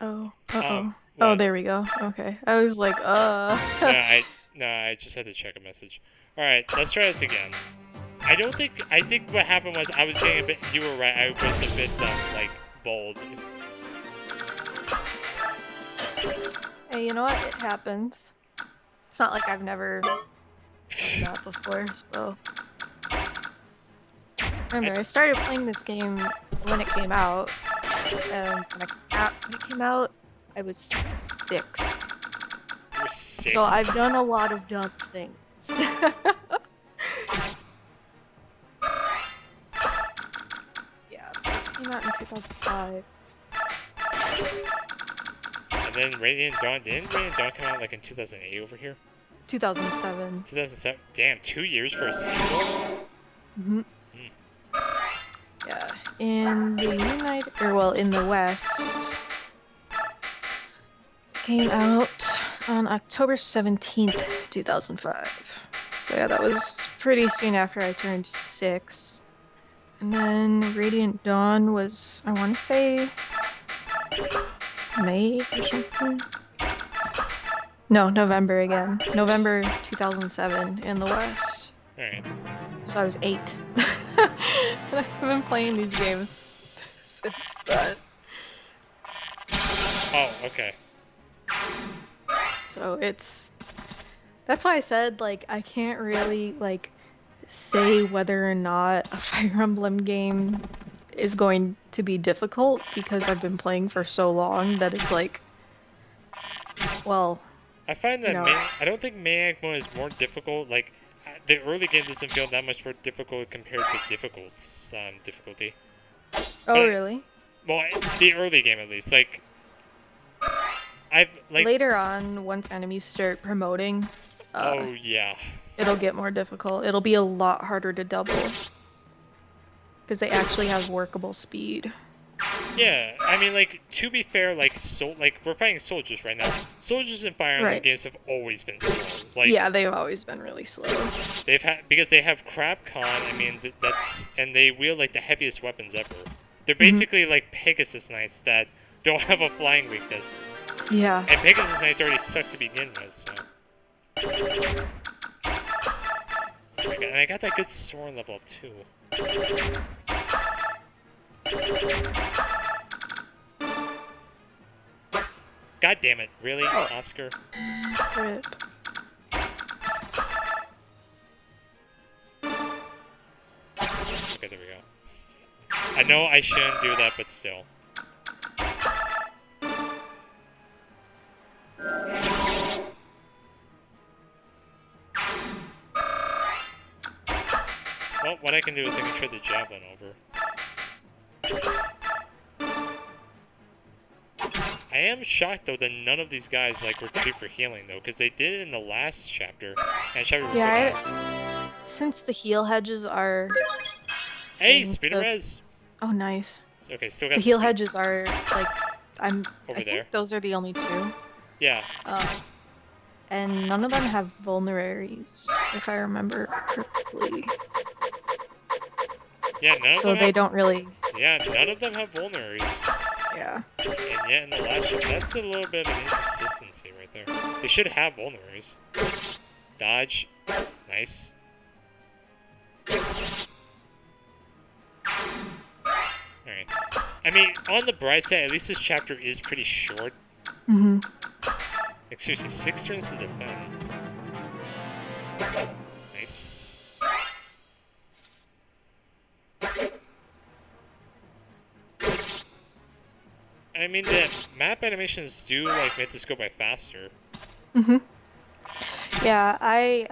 Oh, Um, uh-oh. Oh, what? there we go. Okay. I was like, No, I just had to check a message. All right, let's try this again. I think what happened was I was getting a bit. You were right. I was a bit like bold. Hey, you know what? It happens. It's not like I've never done that before, so. I, Remember, I started playing this game when it came out, and when it came out, I was 6. you were So I've 6. done a lot of dumb things. Yeah, this came out in 2005. And then Radiant Dawn didn't Radiant Dawn come out like in 2008 over here? 2007. 2007. Damn, 2 years for a sequel. Hmm. Hmm. Yeah, in the in the West, it came out on October 17th, 2005. So yeah, that was pretty soon after I turned 6. And then Radiant Dawn was, I want to say, May or something? No, November again. November 2007 in the West. All right. So I was 8. And I've been playing these games since then. Oh, okay. So that's why I said, like, I can't really, like, say whether or not a Fire Emblem game is going to be difficult because I've been playing for so long that it's like, well, I find you that know, I don't think Maniac mode is more difficult. Like the early game doesn't feel that much more difficult compared to difficulty. oh, But really? well, the early game at least. Like I've like Later on, once enemies start promoting, oh yeah. it'll get more difficult. It'll be a lot harder to double because they actually have workable speed. Yeah, I mean, like to be fair, like we're fighting soldiers right now. Soldiers in Fire Emblem Right. games have always been slow. Like Yeah, they've always been really slow. they've had because they have Crabcon. I mean, that's and they wield like the heaviest weapons ever. They're Hmm. basically like Pegasus Knights that don't have a flying weakness, Yeah. and Pegasus Knights already suck to begin with. So, and I got that good sword level up too. God damn it! Really, Oh, Oscar? rip. Okay, there we go. I know I shouldn't do that, but still. Well, what I can do is I can trade the javelin over. I am shocked though that none of these guys like retreat for healing though, because they did it in the last chapter and chapter before Yeah, that. since the heal hedges are Hey, in speed the res. oh nice. Okay, still The got the heal speed hedges are like I over there. think those are the only 2. Yeah, Um, and none of them have vulneraries, if I remember correctly. yeah, none of So them they have. don't really, Yeah, none of them have vulneraries. yeah. And yet in the last chapter, that's a little bit of an inconsistency right there. They should have vulneraries. Dodge, nice. Alright. I mean, on the bright side, at least this chapter is pretty short. Hmm. Like, seriously, 6 turns to defend. Nice. I mean, the map animations do, like, make this go by faster. Hmm. Yeah, I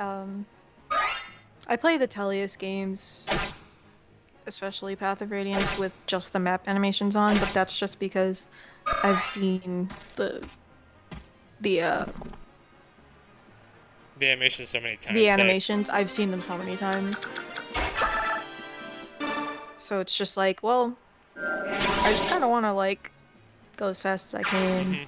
play the Tellius games, especially Path of Radiance, with just the map animations on, but that's just because I've seen the uh The animations so many times the that animations. I've seen them so many times. So it's just like, well, I just kind of want to like go as fast as I can.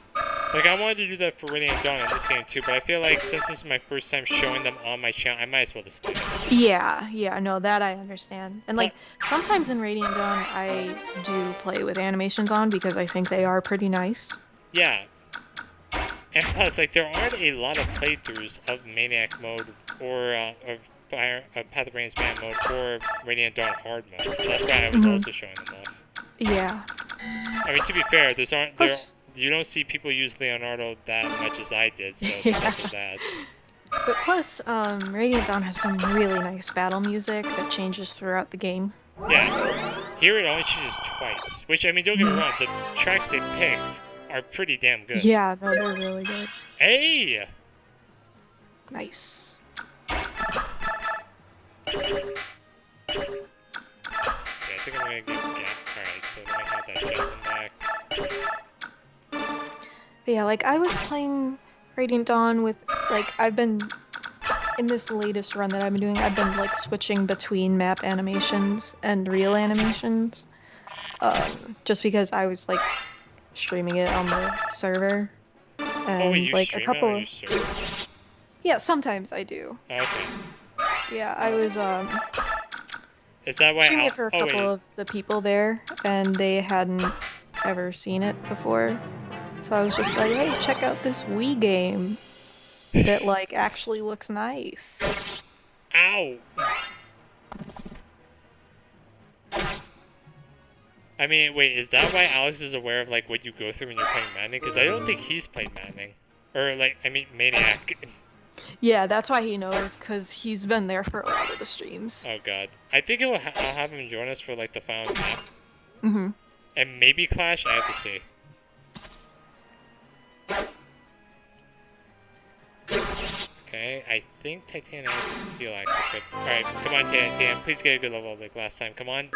Like, I wanted to do that for Radiant Dawn in this game too, but I feel like since this is my first time showing them on my channel, I might as well display them. Yeah, yeah, no, that I understand. And But, like sometimes in Radiant Dawn, I do play with animations on because I think they are pretty nice. Yeah. And plus, like, there aren't a lot of playthroughs of Maniac mode or of Path of Radiance Man mode or Radiant Dawn hard mode. So that's why I was Hmm. also showing them off. Yeah. I mean, to be fair, Plus, you don't see people use Leonardo that much as I did, so there's yeah. also that. But plus, Radiant Dawn has some really nice battle music that changes throughout the game. Yeah. Here it only changes twice, which, I mean, don't get me wrong, the tracks they picked are pretty damn good. Yeah, no, they're really good. Hey! Nice. Okay, I think I'm gonna give Alright, so then I have that gentleman back. But yeah, like I was playing Radiant Dawn with, like, I've been, in this latest run that I've been doing, I've been like switching between map animations and real animations. Just because I was like streaming it on the server. And Oh wait, you like a stream it couple on your of, server? yeah, sometimes I do. Okay. Yeah, I was Is that why streaming it for a couple wait. of the people there, and they hadn't ever seen it before. So I was just like, hey, check out this Wii game that like actually looks nice. Ow! I mean, wait, is that why Alex is aware of like what you go through when you're playing Maniac? Because I don't think he's played Maniac. Or like, I mean, Maniac. Yeah, that's why he knows, because he's been there for a lot of the streams. Oh god. I think I'll have him join us for like the final map. Mm-hmm. And maybe Clash, I have to see. Okay, I think Titania has a Seal Axe equipped. Alright, come on Titania, please get a good level like last time. Come on.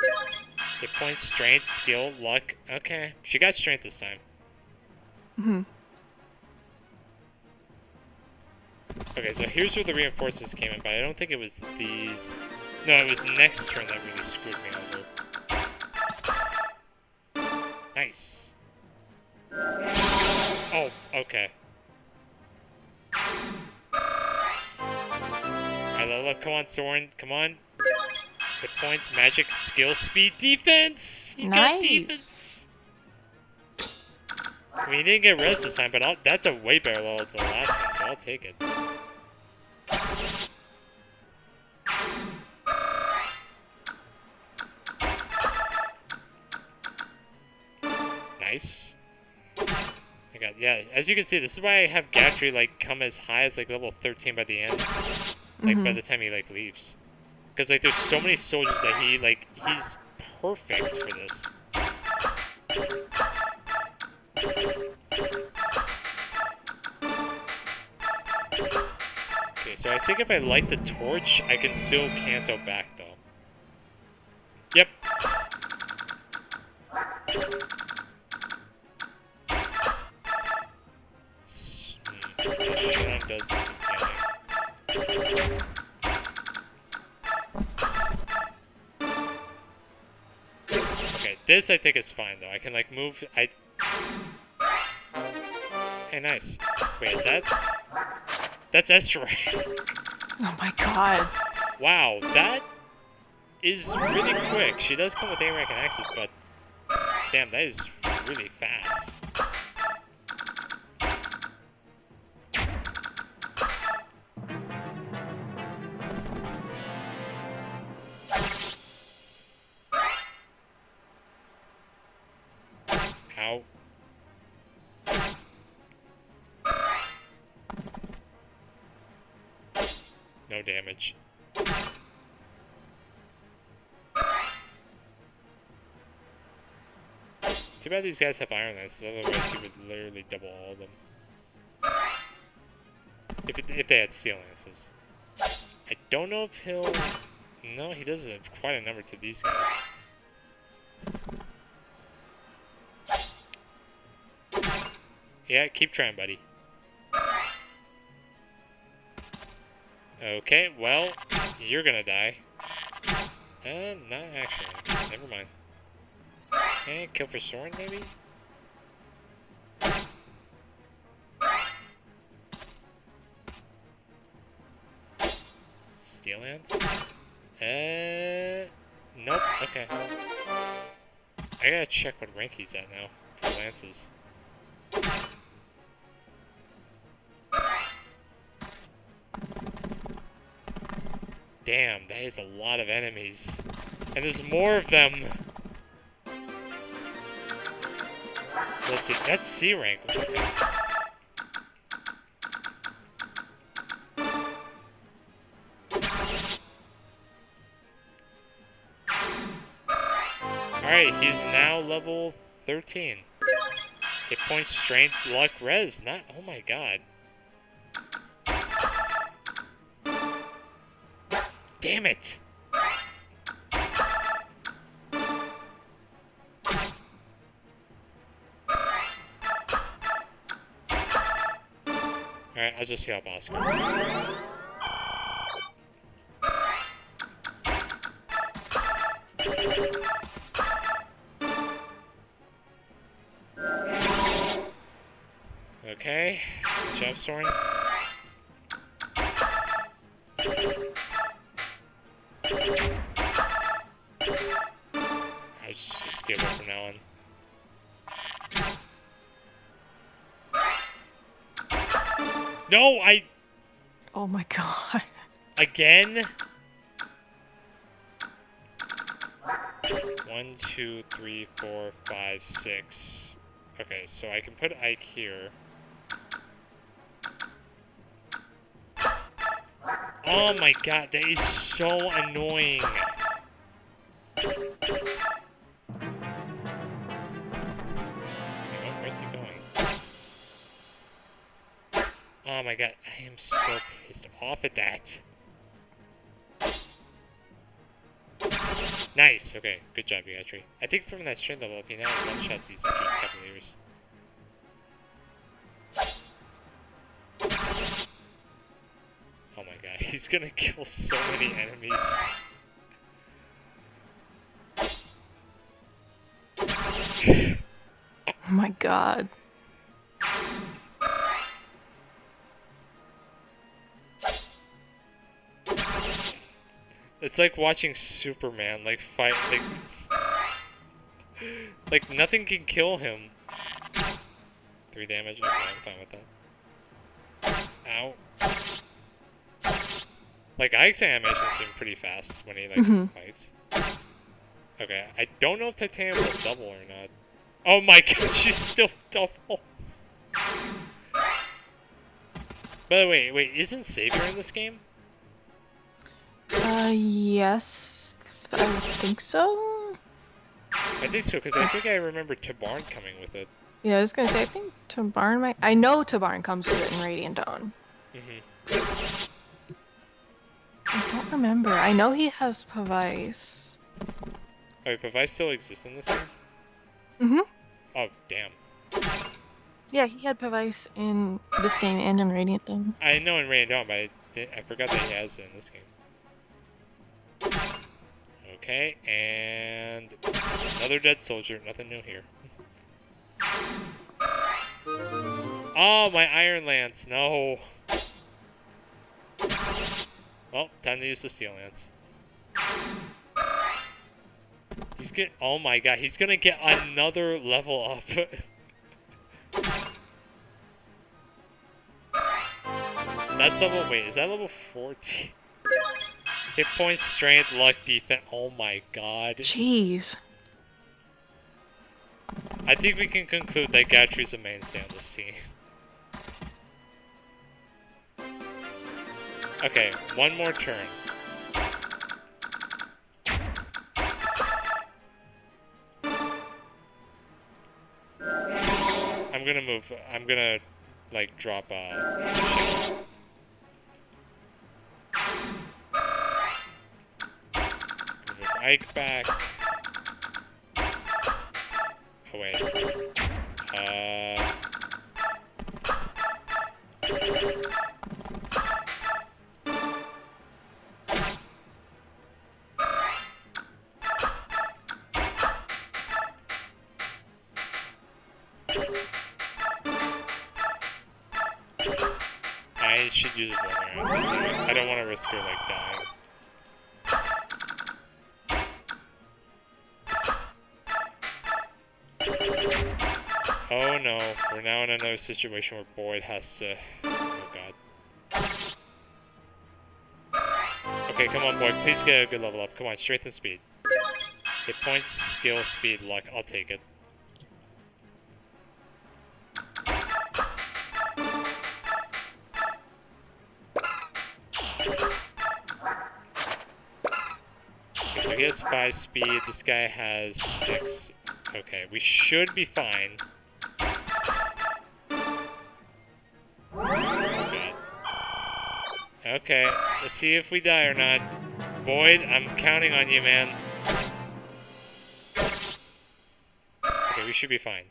Hit points, strength, skill, luck. Okay, she got strength this time. Mm-hmm. Okay, so here's where the reinforcements came in, but I don't think it was these. No, it was next turn that really screwed me over. Nice. Oh, okay. Alright, level up. Come on, Soren. Come on. Hit points, magic, skill, speed, defense! You got defense! I mean, he didn't get res this time, but that's a way better level than the last one, so I'll take it. Nice. I got, yeah, as you can see, this is why I have Gatrie, like, come as high as, like, level 13 by the end. Like, by the time he, like, leaves. Because, like, there's so many soldiers that he, like, he's perfect for this. Okay, so I think if I light the torch, I can still canto back, though. Yep. Shutdown does this again. Okay, this I think is fine, though. I can, like, move... Hey, nice. Wait, is that... That's Esther. Oh my god. Wow, that is really quick. She does come with A-rank and axes, but... Damn, that is really fast. Ow. No damage. Too bad these guys have iron lances, otherwise he would literally double all of them. If they had steel lances. I don't know if he'll... No, he does have quite a number to these guys. Yeah, keep trying, buddy. Okay, well, you're gonna die. Not actually. Never mind. Okay, kill for Soren, maybe? Steel Lance? Nope, okay. I gotta check what rank he's at now for lances. Damn, that is a lot of enemies. And there's more of them. So let's see. That's C rank. Okay. Alright, he's now level 13. Hit points, strength, luck, res. Not. Oh my god. Damn it! Alright, I'll just help Oscar. Okay, good job, Soren. I'll just steal it from now on. No, Oh my god. Again? 1, 2, 3, 4, 5, 6. Okay, so I can put Ike here. Oh my god, that is so annoying. Where's he going? Oh my god, I am so pissed off at that. Nice, okay, good job, Gatrie. I think from that strength level up, he now one-shots these injured Cavaliers. Oh my god, he's gonna kill so many enemies. Oh my god. It's like watching Superman, like, fight, like nothing can kill him. 3 damage, okay, I'm fine with that. Ow. Like, Ike's animations seem pretty fast when he, like, fights. Okay, I don't know if Titanium will double or not. Oh my god, she still doubles! By the way, wait, isn't Savior in this game? Yes. I think so. I think so, because I think I remember Tabarn coming with it. Yeah, I was gonna say, I think Tabarn might. I know Tabarn comes with it in Radiant Dawn. I don't remember. I know he has Pavice. Oh, wait, Pavice still exists in this game? Oh, damn. Yeah, he had Pavice in this game and in Radiant Dawn. I know in Radiant Dawn, but I forgot that he has it in this game. Okay, and another dead soldier. Nothing new here. Oh, my Iron Lance. No. Well, time to use the Steel Lance. He's get. Oh my god, he's gonna get another level up. That's level. Wait, is that level 14? Hit points, strength, luck, defense. Oh my god. Jeez. I think we can conclude that Gatrie's a mainstay on this team. Okay, one more turn. I'm gonna move. I'm gonna, like, drop shit. Move Ike back. Oh wait. I should use it one round. I don't want to risk her, like, dying. Oh no, we're now in another situation where Boyd has to... Oh god. Okay, come on Boyd, please get a good level up. Come on, strength and speed. Hit points, skill, speed, luck, I'll take it. Okay, so he has 5 speed, this guy has 6. Okay, we should be fine. Okay, let's see if we die or not. Boyd, I'm counting on you, man. Okay, we should be fine.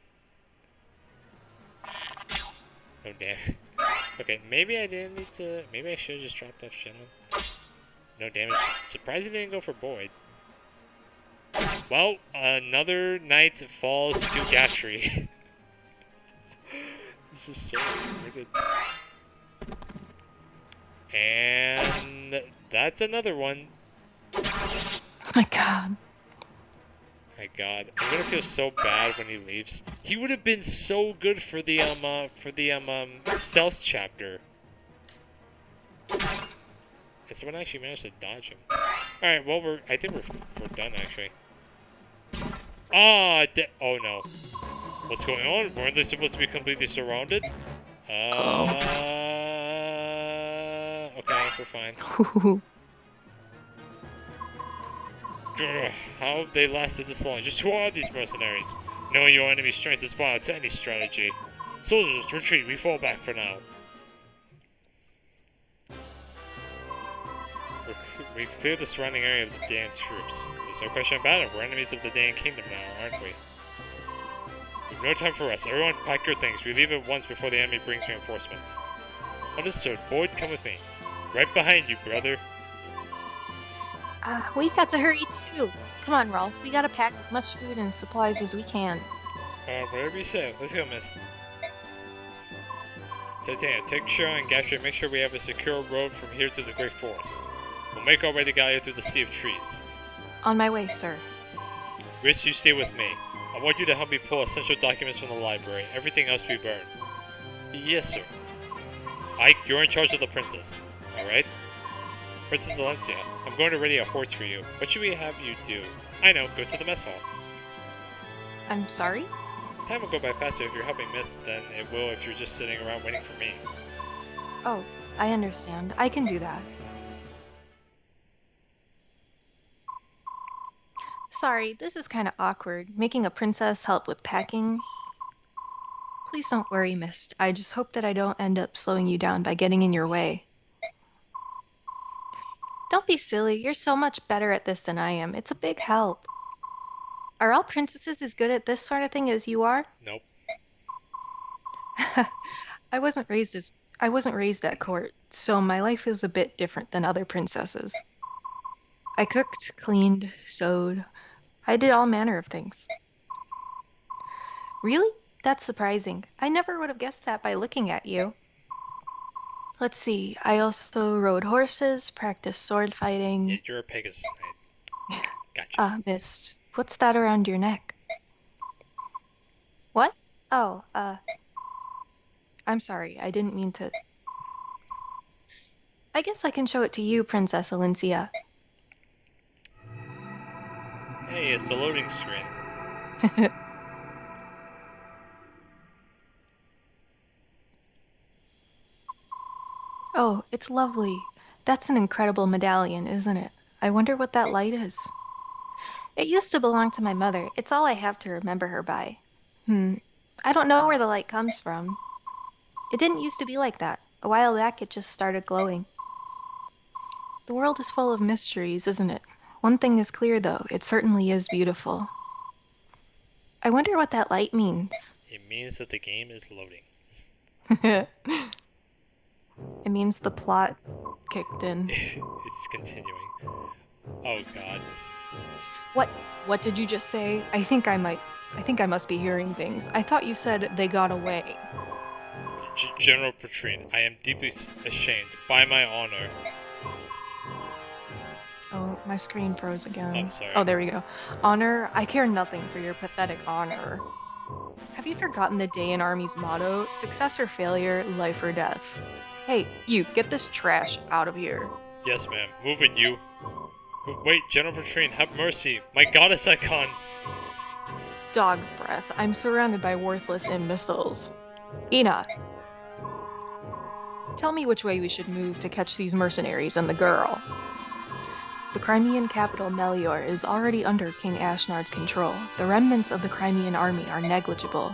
Oh, damn. Okay, maybe I didn't need to... Maybe I should have just dropped off Shenlong. No damage. Surprised he didn't go for Boyd. Well, another knight falls to Gatrie. This is so retarded. And that's another one. Oh my god. My god, I'm gonna feel so bad when he leaves. He would have been so good for the stealth chapter. And someone actually managed to dodge him. All right, well I think we're done actually. Ah, oh no. What's going on? Weren't they supposed to be completely surrounded? Okay, we're fine. How have they lasted this long? Just who are these mercenaries? Knowing your enemy's strength is vital to any strategy. Soldiers, retreat. We fall back for now. We've cleared the surrounding area of the Dan troops. There's no question about it. We're enemies of the Dan Kingdom now, aren't we? We've no time for rest. Everyone, pack your things. We leave at once before the enemy brings reinforcements. Understood. Boyd, come with me. Right behind you, brother. We've got to hurry too. Come on, Rolf. We gotta pack as much food and supplies as we can. Whatever you say. Let's go, miss. Titania, take Cheryl and Gatrie and make sure we have a secure road from here to the Great Forest. We'll make our way to Gaia through the sea of trees. On my way, sir. Rich, you stay with me. I want you to help me pull essential documents from the library. Everything else we burn. Yes, sir. Ike, you're in charge of the princess. Alright? Princess Valencia, I'm going to ready a horse for you. What should we have you do? I know, go to the mess hall. I'm sorry? Time will go by faster if you're helping Miss than it will if you're just sitting around waiting for me. Oh, I understand. I can do that. Sorry, this is kind of awkward. Making a princess help with packing. Please don't worry, miss. I just hope that I don't end up slowing you down by getting in your way. Don't be silly. You're so much better at this than I am. It's a big help. Are all princesses as good at this sort of thing as you are? Nope. I wasn't raised at court, so my life is a bit different than other princesses. I cooked, cleaned, sewed. I did all manner of things. Really? That's surprising. I never would have guessed that by looking at you. Let's see. I also rode horses, practiced sword fighting. Yeah, you're a Pegasus. Gotcha. Missed. What's that around your neck? What? Oh, I'm sorry. I didn't mean to. I guess I can show it to you, Princess Valencia. Hey, it's the loading screen. Oh, it's lovely. That's an incredible medallion, isn't it? I wonder what that light is. It used to belong to my mother. It's all I have to remember her by. I don't know where the light comes from. It didn't used to be like that. A while back, it just started glowing. The world is full of mysteries, isn't it? One thing is clear, though. It certainly is beautiful. I wonder what that light means. It means that the game is loading. It means the plot kicked in. It's continuing. Oh god. What did you just say? I think I must be hearing things. I thought you said they got away. General Petrine, I am deeply ashamed. By my honor. Oh, my screen froze again. I'm sorry. Oh, there we go. Honor? I care nothing for your pathetic honor. Have you forgotten the Dayan Army's motto? Success or failure, life or death. Hey, you, get this trash out of here. Yes, ma'am. Move it, you. Wait, General Petrine, have mercy. My goddess icon. Dog's breath. I'm surrounded by worthless imbeciles. Ina, tell me which way we should move to catch these mercenaries and the girl. The Crimean capital Melior is already under King Ashnard's control. The remnants of the Crimean army are negligible,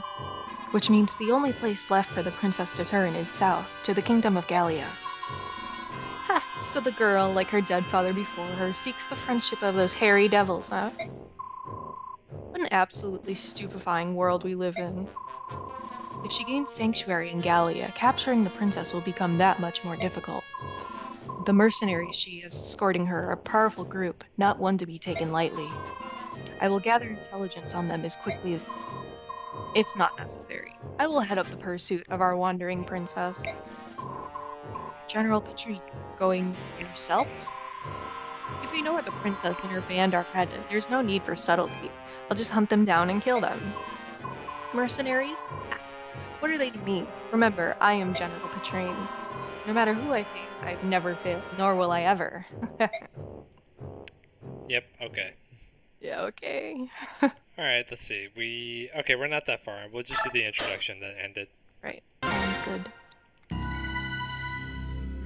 which means the only place left for the princess to turn is south, to the kingdom of Gallia. Ha! So the girl, like her dead father before her, seeks the friendship of those hairy devils, huh? What an absolutely stupefying world we live in. If she gains sanctuary in Gallia, capturing the princess will become that much more difficult. The mercenaries she is escorting her are a powerful group, not one to be taken lightly. I will gather intelligence on them as quickly as... It's not necessary. I will head up the pursuit of our wandering princess. General Petrine, going yourself? If we know where the princess and her band are headed, there's no need for subtlety. I'll just hunt them down and kill them. Mercenaries? What are they to me? Remember, I am General Petrine. No matter who I face, I've never failed, nor will I ever. Yep, okay. Yeah, okay. Alright, let's see. Okay, we're not that far. We'll just do the introduction that ended. Right, sounds good.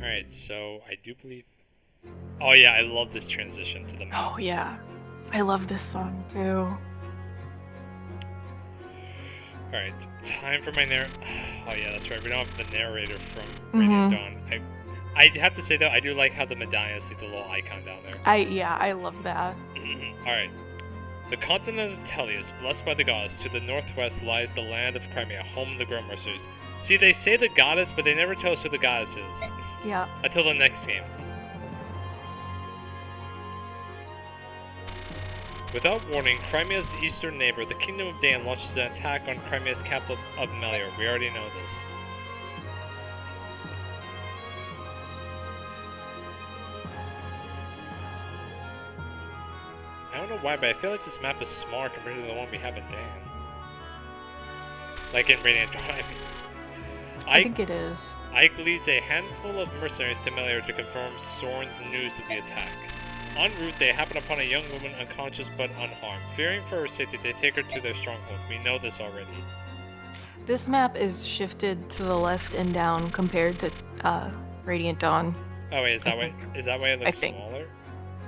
Alright, so I do believe... Oh yeah, I love this transition to the map. Oh yeah, I love this song too. Alright, time for my Oh yeah, that's right. We don't have the narrator from Radiant Dawn. I have to say though, I do like how the medallions leave the little icon down there. I love that. Alright. The continent of Tellius, blessed by the goddess, to the northwest lies the land of Crimea, home of the Great Mercers. See, they say the goddess, but they never tell us who the goddess is. Yeah. Until the next game. Without warning, Crimea's eastern neighbor, the Kingdom of Dan, launches an attack on Crimea's capital of Melior. We already know this. I don't know why, but I feel like this map is smaller compared to the one we have in Dan. Like in Radiant Dawn, I mean. I think it is. Ike leads a handful of mercenaries to Melior to confirm Soren's news of the attack. En route, they happen upon a young woman unconscious but unharmed. Fearing for her safety, they take her to their stronghold. We know this already. This map is shifted to the left and down compared to Radiant Dawn. Oh wait, is that why it looks smaller?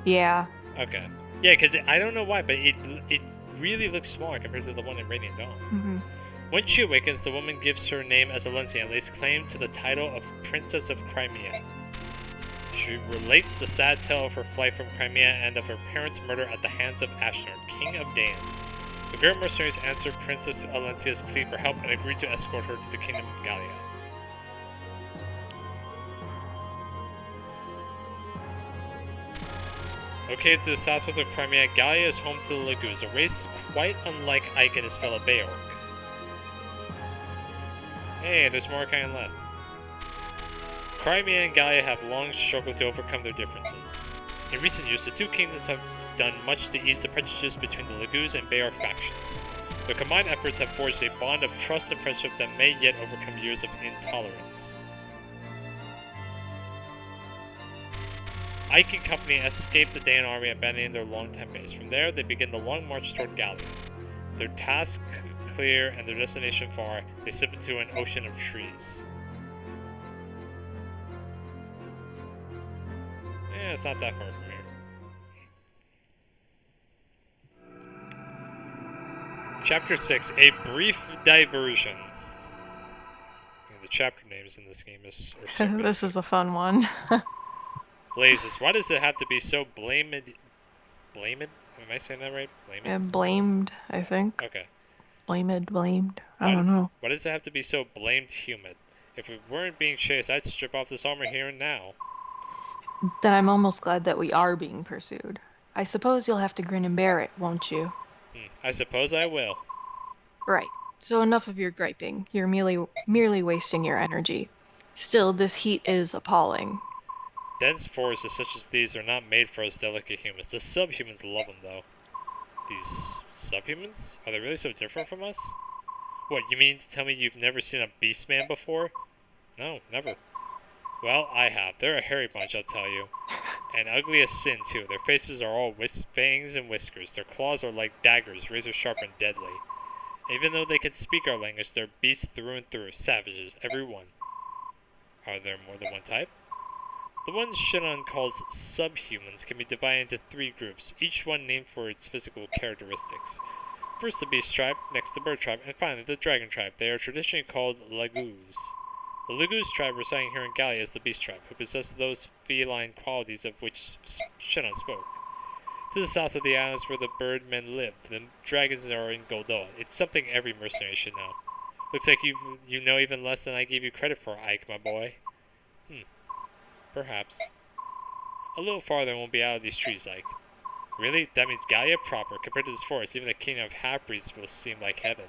Yeah. Okay. Yeah, because I don't know why, but it really looks smaller compared to the one in Radiant Dawn. When she awakens, the woman gives her name as Alencia and lays claim to the title of Princess of Crimea. She relates the sad tale of her flight from Crimea and of her parents' murder at the hands of Ashnard, King of Dan. The Great Mercenaries answer Princess Alencia's plea for help and agree to escort her to the Kingdom of Gallia. Located to the southwest of Crimea, Gallia is home to the Laguz, a race quite unlike Ike and his fellow Bay Orc. Hey, there's more kind left. Crimea and Gallia have long struggled to overcome their differences. In recent years, the two kingdoms have done much to ease the prejudices between the Laguz and Bay Orc factions. Their combined efforts have forged a bond of trust and friendship that may yet overcome years of intolerance. Ike and company escape the Dayan army, abandoning their longtime base. From there, they begin the long march toward Gallia. Their task clear and their destination far, they slip into an ocean of trees. It's not that far from here. Chapter 6, A Brief Diversion. And the chapter names in this game is... This is a fun one. Blazes, why does it have to be so blamed? Blamed? Am I saying that right? Blamed? Yeah, blamed, I think. Okay. Blamed. I don't know. Why does it have to be so blamed humid? If we weren't being chased, I'd strip off this armor here and now. Then I'm almost glad that we are being pursued. I suppose you'll have to grin and bear it, won't you? I suppose I will. Right. So enough of your griping. You're merely wasting your energy. Still, this heat is appalling. Dense forests such as these are not made for us delicate humans. The subhumans love them, though. These subhumans? Are they really so different from us? What, you mean to tell me you've never seen a beast man before? No, never. Well, I have. They're a hairy bunch, I'll tell you. And ugly as sin, too. Their faces are all fangs and whiskers. Their claws are like daggers, razor sharp and deadly. Even though they can speak our language, they're beasts through and through. Savages, every one. Are there more than one type? The ones Shinon calls subhumans can be divided into 3 groups, each one named for its physical characteristics. First the beast tribe, next the bird tribe, and finally the dragon tribe. They are traditionally called Lagoos. The Lagoos tribe residing here in Gallia is the beast tribe, who possess those feline qualities of which Shinon spoke. To the south of the islands where the birdmen live, the dragons are in Goldoa. It's something every mercenary should know. Looks like you know even less than I gave you credit for, Ike, my boy. Perhaps. A little farther and we'll be out of these trees, Ike. Really? That means Gallia proper. Compared to this forest, even the kingdom of half-breeds will seem like heaven.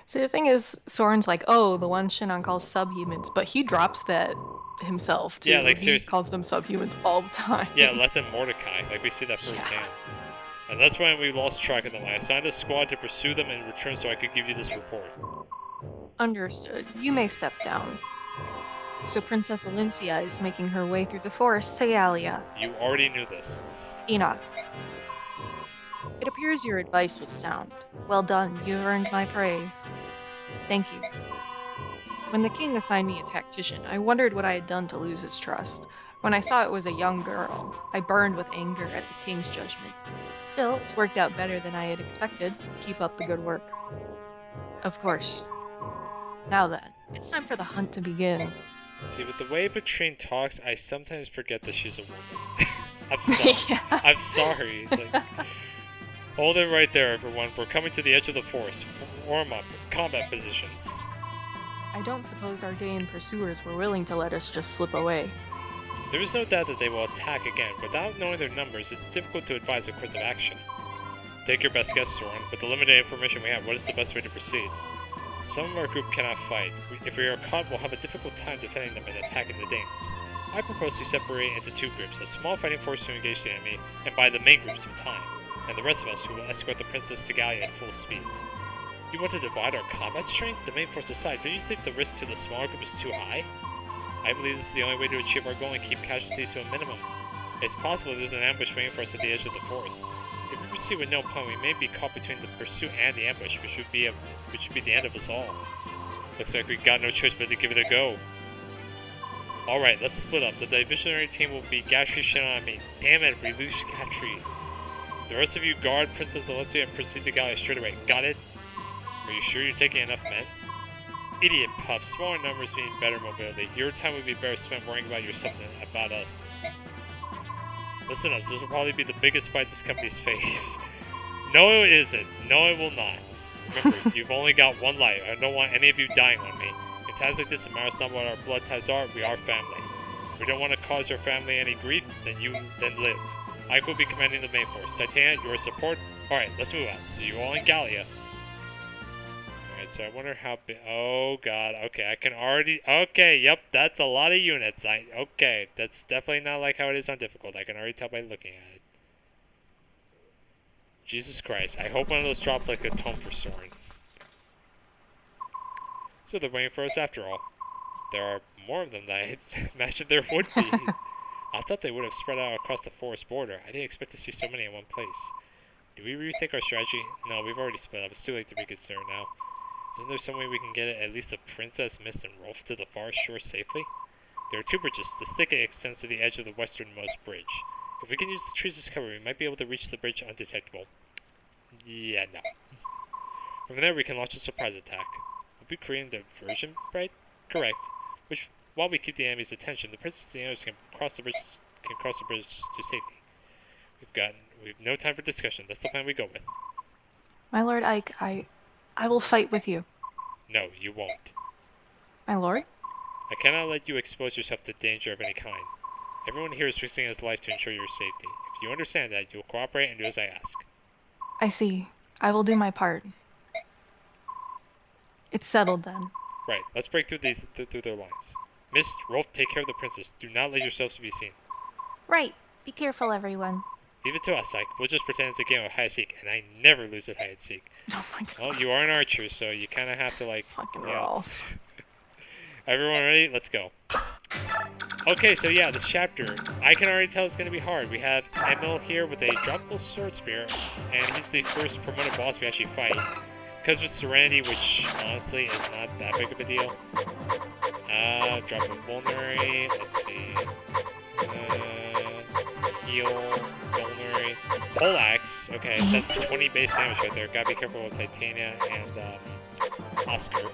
See, the thing is, Soren's like, oh, the one Shinon calls subhumans, but he drops that himself, too. Yeah, like, he seriously. calls them subhumans all the time. Yeah, let them Mordecai. Like, we see that firsthand. And that's when we lost track of them. I assigned a squad to pursue them and return so I could give you this report. Understood. You may step down. So Princess Alincia is making her way through the forest to Gallia. You already knew this. Enoch. It appears your advice was sound. Well done, you have earned my praise. Thank you. When the king assigned me a tactician, I wondered what I had done to lose his trust. When I saw it was a young girl, I burned with anger at the king's judgment. Still, it's worked out better than I had expected. Keep up the good work. Of course. Now then, it's time for the hunt to begin. See, with the way Patrine talks, I sometimes forget that she's a woman. I'm sorry. Yeah. I'm sorry. Like, hold it right there, everyone. We're coming to the edge of the forest. Warm up. Combat positions. I don't suppose our Daean pursuers were willing to let us just slip away. There is no doubt that they will attack again. Without knowing their numbers, it's difficult to advise a course of action. Take your best guess, Soren. With the limited information we have, what is the best way to proceed? Some of our group cannot fight. If we are caught, we'll have a difficult time defending them and attacking the Danes. I propose to separate into 2 groups, a small fighting force to engage the enemy, and buy the main group some time, and the rest of us who will escort the princess to Gallia at full speed. You want to divide our combat strength? The main force aside, don't you think the risk to the smaller group is too high? I believe this is the only way to achieve our goal and keep casualties to a minimum. It's possible there's an ambush waiting for us at the edge of the forest. If we proceed with no plan, we may be caught between the pursuit and the ambush, which would be the end of us all. Looks like we got no choice but to give it a go. Alright, let's split up. The divisionary team will be Gatrie, Shinon, and me. Damn it, if we lose Gatrie. The rest of you guard Princess Alicia and proceed to Gallia straight away. Got it? Are you sure you're taking enough men? Idiot pups. Smaller numbers mean better mobility. Your time would be better spent worrying about yourself than about us. Listen up, this will probably be the biggest fight this company's face. No, it isn't. No, it will not. Remember, you've only got one life. I don't want any of you dying on me. In times like this, it matters not what our blood ties are. We are family. If we don't want to cause your family any grief, then live. Ike will be commanding the main force. Titania, your support. Alright, let's move on. See you all in Gallia. Alright, so I wonder how big. Oh god, okay, I can already. Okay, yep, that's a lot of units. Okay, that's definitely not like how it is on difficult. I can already tell by looking at it. Jesus Christ, I hope one of those dropped like a tome for Soren. So they're waiting for us after all. There are more of them than I imagined there would be. I thought they would have spread out across the forest border. I didn't expect to see so many in one place. Do we rethink our strategy? No, we've already split up. It's too late to reconsider now. Isn't there some way we can get at least the Princess, Mist, and Rolf to the far shore safely? There are 2 bridges. The thicket extends to the edge of the westernmost bridge. If we can use the trees as cover, we might be able to reach the bridge undetectable. Yeah, no. From there, we can launch a surprise attack. We'll be creating a diversion, right? Correct. Which, while we keep the enemy's attention, the princess and the others can cross the bridge to safety. We've no time for discussion. That's the plan we go with. My lord Ike, I will fight with you. No, you won't. My lord? I cannot let you expose yourself to danger of any kind. Everyone here is risking his life to ensure your safety. If you understand that, you will cooperate and do as I ask. I see. I will do my part. It's settled then. Right, let's break through their lines. Mist, Rolf, take care of the princess. Do not let yourselves be seen. Right. Be careful, everyone. Leave it to us. Like, we'll just pretend it's a game of hide and seek, and I never lose at hide and seek. Oh my god. Well, you are an archer, so you kind of have to, like, Fucking yeah. roll. Everyone ready? Let's go. Okay, so yeah, this chapter, I can already tell it's going to be hard. We have Emil here with a droppable sword spear, and he's the first promoted boss we actually fight. Because with Serenity, which honestly is not that big of a deal. Droppable vulnerary, let's see. Heal, vulnerary. Poleaxe, okay, that's 20 base damage right there. Gotta be careful with Titania and Oscar.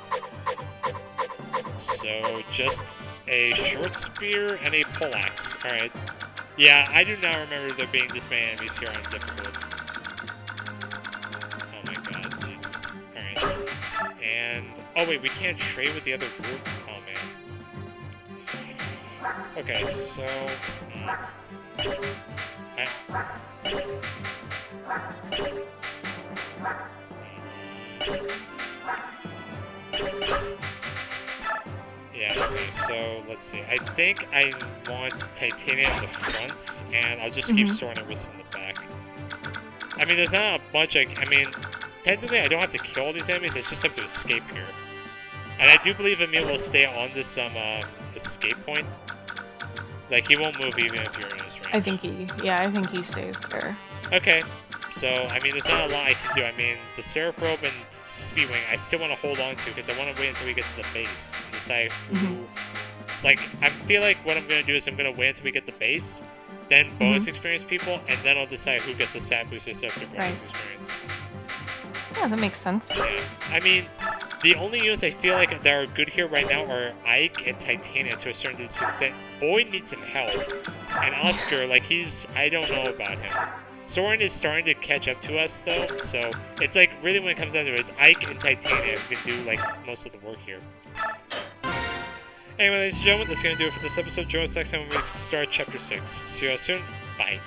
So, just a short spear and a poleaxe. Alright. Yeah, I do now remember there being this many enemies here on difficult. Oh my god, Jesus. Alright. And... oh wait, we can't trade with the other group? Oh man. Okay, so... Yeah, okay, so let's see. I think I want Titania in the front, and I'll just keep Soren and Riss in the back. I mean, there's not a bunch of... I mean, technically I don't have to kill all these enemies, I just have to escape here. And I do believe Emil will stay on this escape point. Like, he won't move even if you're in his range. I think he stays there. Okay. So, I mean, there's not a lot I can do. I mean, the Seraph Robe and Speedwing, I still want to hold on to because I want to wait until we get to the base and decide who... Like, I feel like what I'm going to do is I'm going to wait until we get the base, then bonus experience people, and then I'll decide who gets the stat boosters after bonus experience. Yeah, that makes sense. Yeah. I mean, the only units I feel like that are good here right now are Ike and Titania to a certain extent. Boyd needs some help. And Oscar, like, I don't know about him. Soren is starting to catch up to us, though, so it's like, really when it comes down to it, it's Ike and Titania who can do, like, most of the work here. Anyway, ladies and gentlemen, that's going to do it for this episode. Join us next time when we start Chapter 6. See you all soon. Bye.